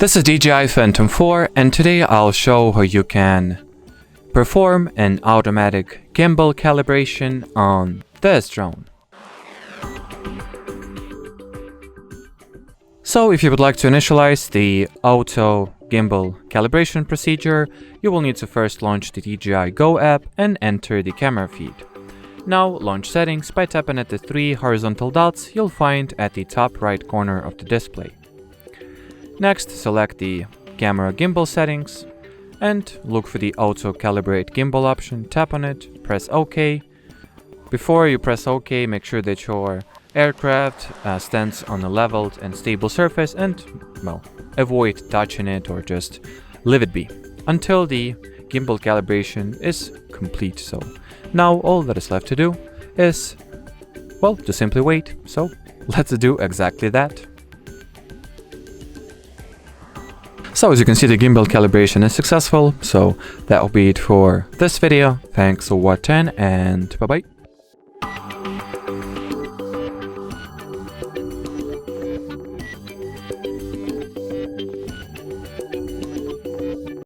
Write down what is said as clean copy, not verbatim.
This is DJI Phantom 4, and today I'll show how you can perform an automatic gimbal calibration on this drone. So if you would like to initialize the auto gimbal calibration procedure, you will need to first launch the DJI Go app and enter the camera feed. Now launch settings by tapping at the three horizontal dots you'll find at the top right corner of the display. Next, select the camera gimbal settings and look for the auto-calibrate gimbal option. Tap on it, press OK. Before you press OK, make sure that your aircraft stands on a leveled and stable surface and, well, avoid touching it or just leave it be until the gimbal calibration is complete. So now all that is left to do is, well, to simply wait. So let's do exactly that. So as you can see, the gimbal calibration is successful. So that will be it for this video. Thanks for watching and bye bye.